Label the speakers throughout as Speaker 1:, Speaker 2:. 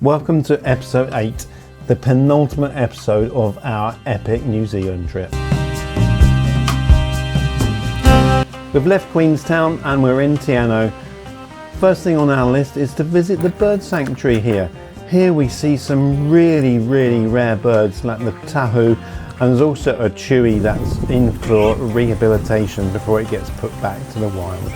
Speaker 1: Welcome to episode 8, the penultimate episode of our epic New Zealand trip. We've left Queenstown and we're in Te Anau. First thing on our list is to visit the bird sanctuary here. Here we see some really rare birds like the tahu, and there's also a chewie that's in for rehabilitation before it gets put back to the wild.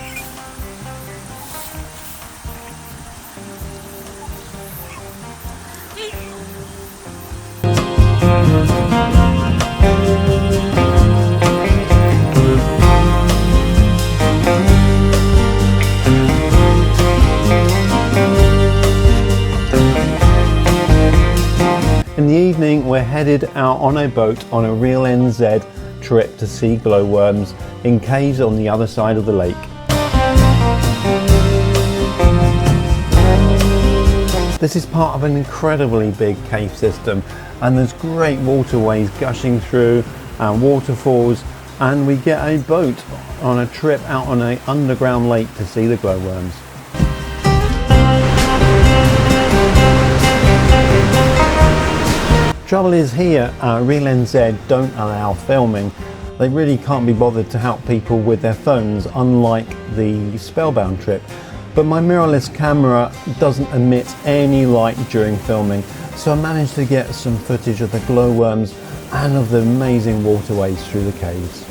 Speaker 1: In the evening, we're headed out on a boat on a real NZ trip to see glowworms in caves on the other side of the lake. This is part of an incredibly big cave system, and there's great waterways gushing through and waterfalls, and we get a boat on a trip out on an underground lake to see the glowworms. Trouble is here, Real NZ don't allow filming. They really can't be bothered to help people with their phones, unlike the Spellbound trip. But my mirrorless camera doesn't emit any light during filming, so I managed to get some footage of the glowworms and of the amazing waterways through the caves.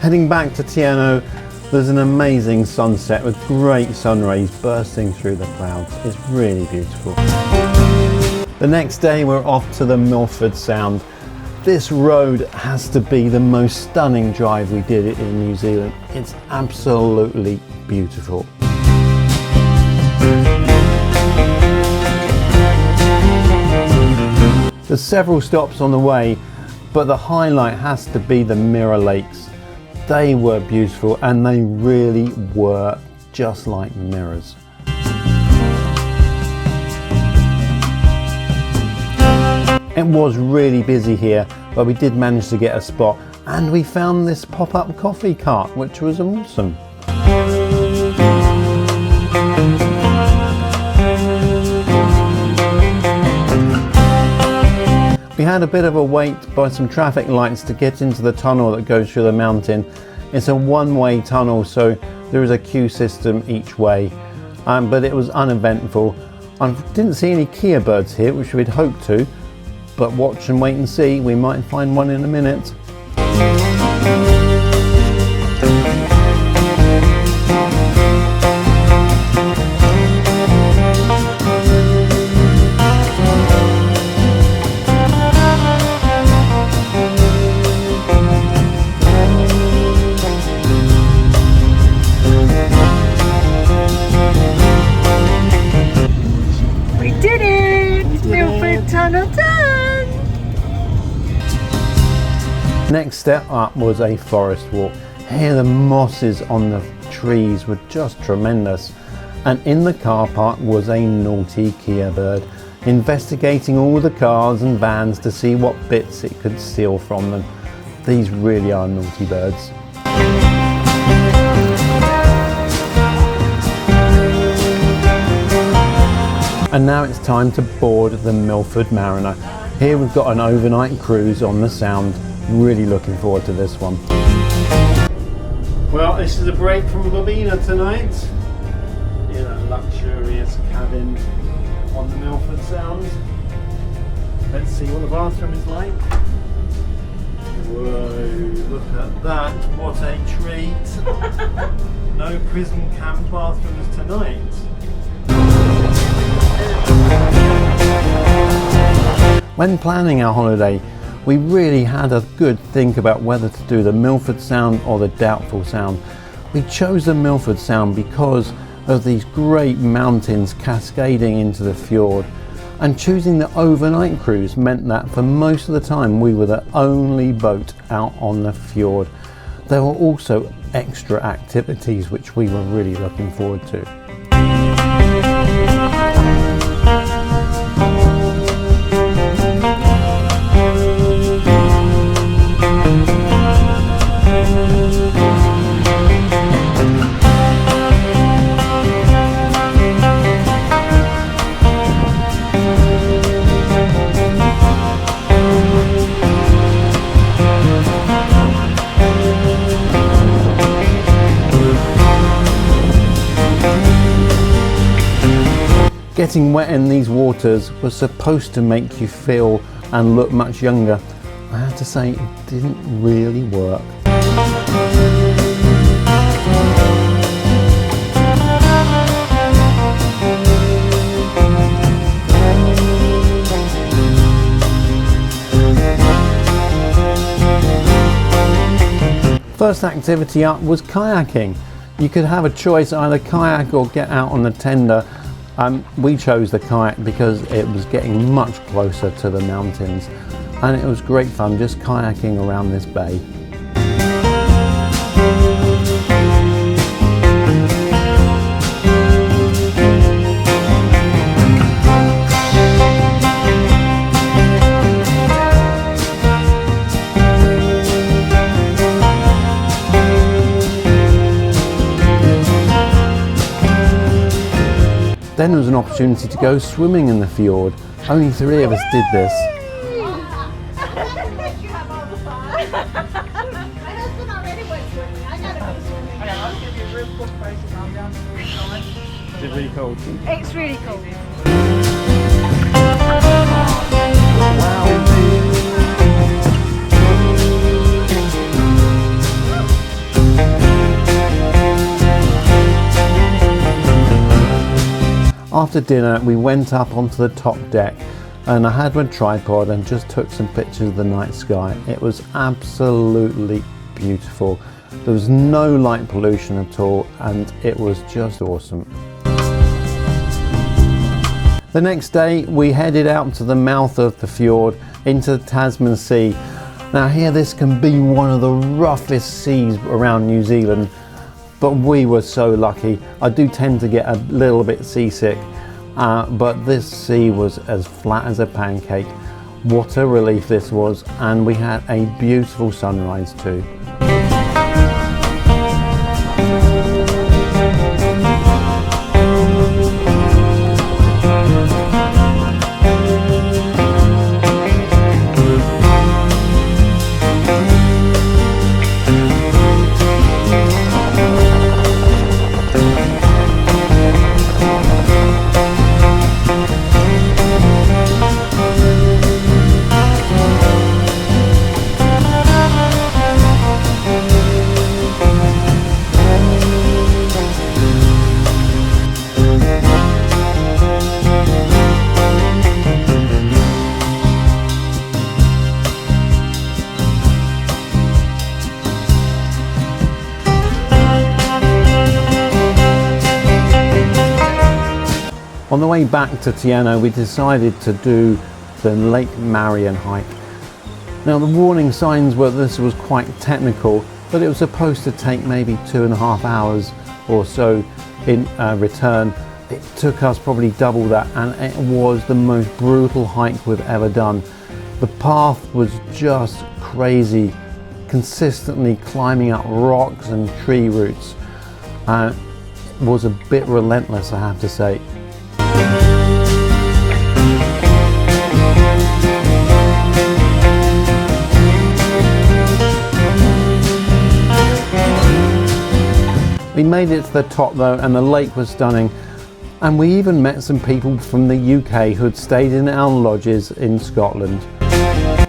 Speaker 1: Heading back to Te Anau, there's an amazing sunset with great sun rays bursting through the clouds. It's really beautiful. The next day we're off to the Milford Sound. This road has to be the most stunning drive we did in New Zealand. It's absolutely beautiful. There's several stops on the way, but the highlight has to be the Mirror Lakes. They were beautiful and they really were just like mirrors. It was really busy here, but we did manage to get a spot, and we found this pop-up coffee cart, which was awesome. We had a bit of a wait by some traffic lights to get into the tunnel that goes through the mountain. It's a one-way tunnel, so there is a queue system each way, but it was uneventful. I didn't see any Kia birds here, which we'd hoped to, but watch and wait and see, we might find one in a minute. Next step up was a forest walk. Here the mosses on the trees were just tremendous, and in the car park was a naughty Kia bird, investigating all the cars and vans to see what bits it could steal from them. These really are naughty birds. And now it's time to board the Milford Mariner. Here we've got an overnight cruise on the Sound. Really looking forward to this one. Well, this is a break from Bobina tonight in a luxurious cabin on the Milford Sound. Let's see what the bathroom is like. Whoa, look at that, what a treat. No prison camp bathrooms tonight. When planning our holiday, we really had a good think about whether to do the Milford Sound or the Doubtful Sound. We chose the Milford Sound because of these great mountains cascading into the fjord, and choosing the overnight cruise meant that for most of the time we were the only boat out on the fjord. There were also extra activities which we were really looking forward to. Getting wet in these waters was supposed to make you feel and look much younger. I have to say, it didn't really work. First activity up was kayaking. You could have a choice, either kayak or get out on the tender. We chose the kayak because it was getting much closer to the mountains, and it was great fun just kayaking around this bay. Then there was an opportunity to go swimming in the fjord. Only 3 of us did this. Is it really cold?
Speaker 2: It's really cold.
Speaker 1: After dinner, we went up onto the top deck, and I had my tripod and just took some pictures of the night sky. It was absolutely beautiful. There was no light pollution at all, and it was just awesome. The next day, we headed out to the mouth of the fjord into the Tasman Sea. Now here, this can be one of the roughest seas around New Zealand, but we were so lucky. I do tend to get a little bit seasick, but this sea was as flat as a pancake. What a relief this was, and we had a beautiful sunrise too. On the way back to Te Anau, we decided to do the Lake Marion hike. Now the warning signs were this was quite technical, but it was supposed to take maybe 2.5 hours or so in return. It took us probably double that, and it was the most brutal hike we've ever done. The path was just crazy, consistently climbing up rocks and tree roots. It was a bit relentless, I have to say. We made it to the top though, and the lake was stunning, and we even met some people from the UK who had stayed in our lodges in Scotland.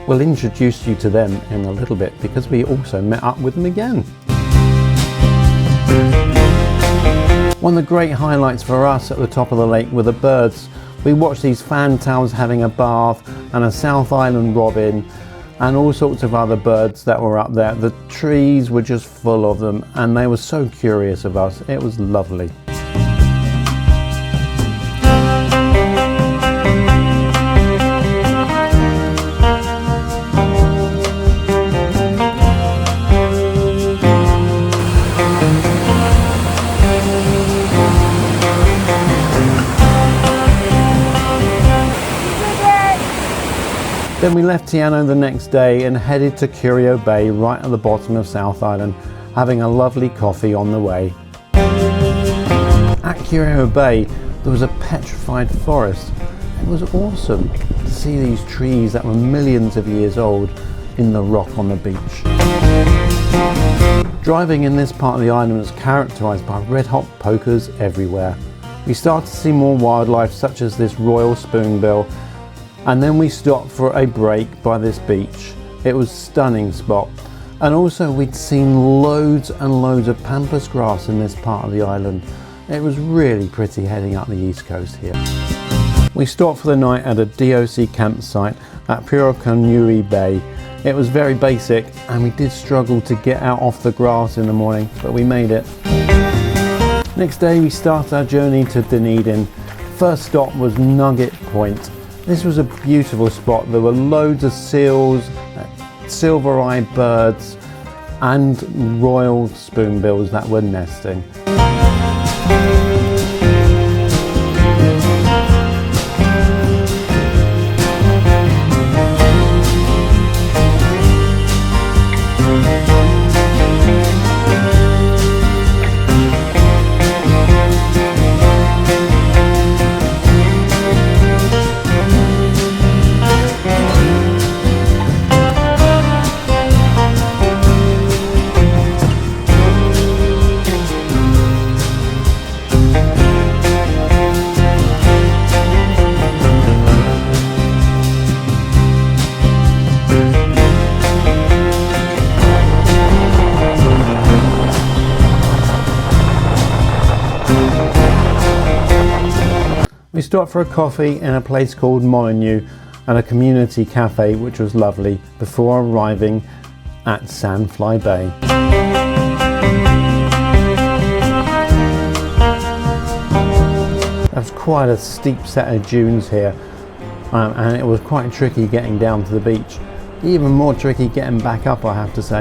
Speaker 1: We'll introduce you to them in a little bit because we also met up with them again. One of the great highlights for us at the top of the lake were the birds. We watched these fantails having a bath, and a South Island robin, and all sorts of other birds that were up there. The trees were just full of them, and they were so curious of us. It was lovely. Then we left Te Anau the next day and headed to Curio Bay, right at the bottom of South Island, having a lovely coffee on the way. At Curio Bay, there was a petrified forest. It was awesome to see these trees that were millions of years old in the rock on the beach. Driving in this part of the island was characterised by red hot pokers everywhere. We started to see more wildlife such as this royal spoonbill, and then we stopped for a break by this beach. It was a stunning spot, and also we'd seen loads and loads of pampas grass in this part of the island. It was really pretty heading up the east coast here. We stopped for the night at a DOC campsite at Curio Bay. It was very basic and we did struggle to get out off the grass in the morning, but we made it. Next day we started our journey to Dunedin. First stop was Nugget Point. This was a beautiful spot. There were loads of seals, silver-eyed birds and royal spoonbills that were nesting. We stopped for a coffee in a place called Molyneux and a community cafe, which was lovely, before arriving at Sandfly Bay. There's quite a steep set of dunes here, and it was quite tricky getting down to the beach. Even more tricky getting back up, I have to say.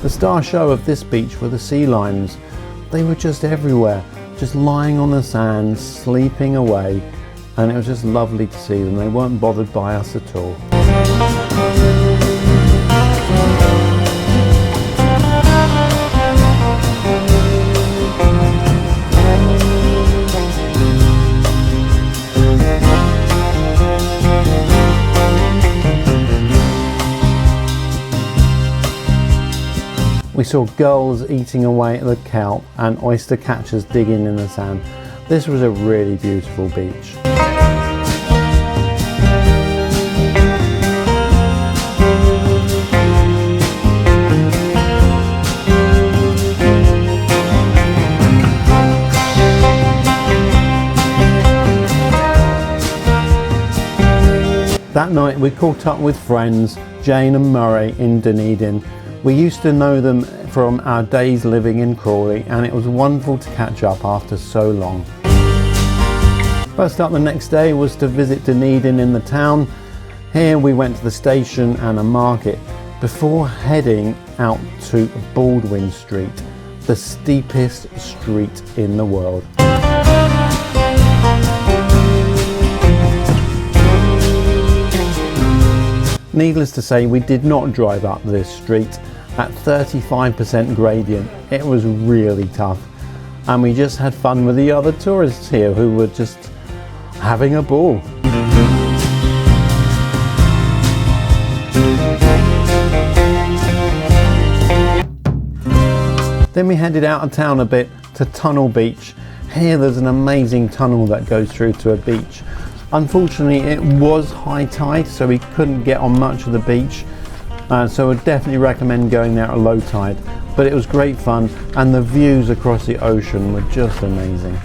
Speaker 1: The star show of this beach were the sea lions. They were just everywhere, just lying on the sand, sleeping away, and it was just lovely to see them. They weren't bothered by us at all. We saw gulls eating away at the kelp and oyster catchers digging in the sand. This was a really beautiful beach. That night we caught up with friends, Jane and Murray in Dunedin. We used to know them from our days living in Crawley, and it was wonderful to catch up after so long. First up the next day was to visit Dunedin in the town. Here we went to the station and a market before heading out to Baldwin Street, the steepest street in the world. Needless to say, we did not drive up this street. At 35% gradient, it was really tough, and we just had fun with the other tourists here who were just having a ball. Then we headed out of town a bit to Tunnel Beach. Here there's an amazing tunnel that goes through to a beach. Unfortunately it was high tide, so we couldn't get on much of the beach. So I would definitely recommend going there at low tide, but it was great fun and the views across the ocean were just amazing.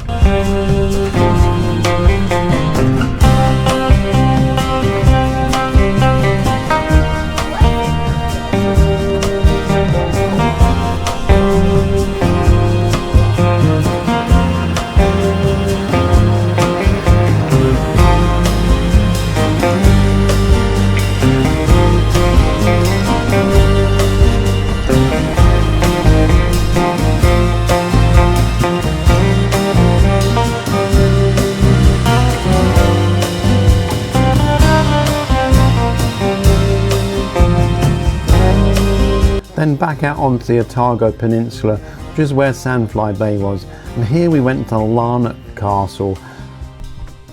Speaker 1: Then back out onto the Otago Peninsula just where Sandfly Bay was. And here we went to Larnach Castle,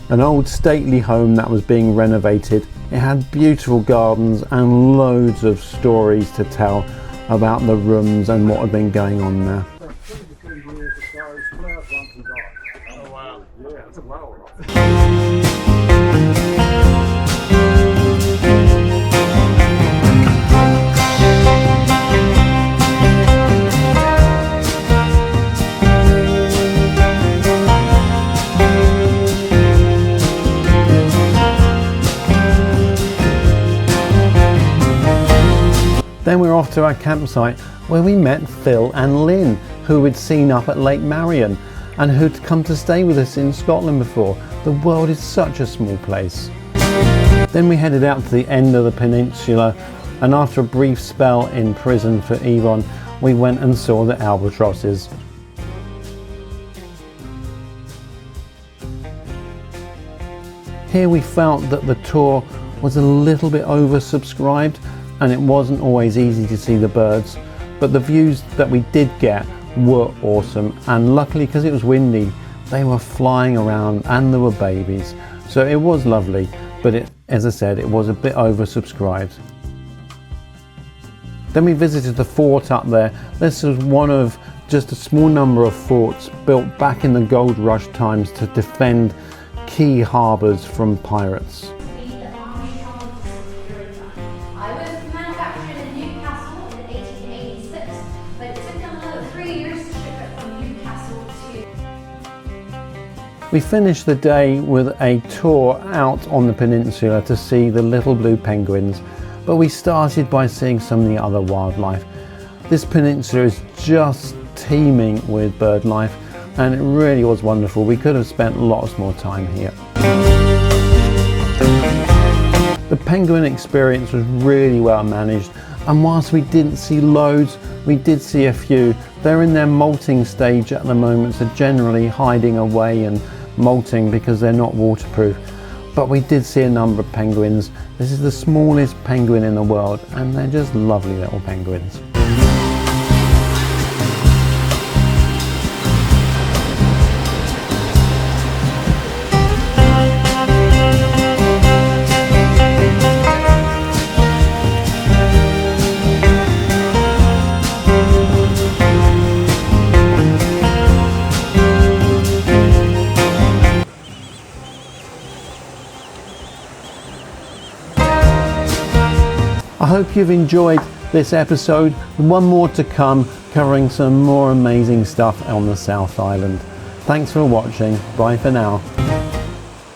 Speaker 1: an old stately home that was being renovated. It had beautiful gardens and loads of stories to tell about the rooms and what had been going on there. Then we were off to our campsite where we met Phil and Lynn, who we'd seen up at Lake Marion and who'd come to stay with us in Scotland before. The world is such a small place. Then we headed out to the end of the peninsula, and after a brief spell in prison for Yvonne, we went and saw the Albatrosses. Here we felt that the tour was a little bit oversubscribed, and it wasn't always easy to see the birds, but the views that we did get were awesome, and luckily, because it was windy, they were flying around and there were babies, so it was lovely, but as I said, it was a bit oversubscribed. Then we visited the fort up there. This was one of just a small number of forts built back in the gold rush times to defend key harbours from pirates. We finished the day with a tour out on the peninsula to see the little blue penguins, but we started by seeing some of the other wildlife. This peninsula is just teeming with bird life, and it really was wonderful. We could have spent lots more time here. The penguin experience was really well managed, and whilst we didn't see loads, we did see a few. They're in their molting stage at the moment, so generally hiding away and molting because they're not waterproof. But we did see a number of penguins. This is the smallest penguin in the world, and they're just lovely little penguins. I hope you've enjoyed this episode. One more to come, covering some more amazing stuff on the South Island. Thanks for watching. Bye for now.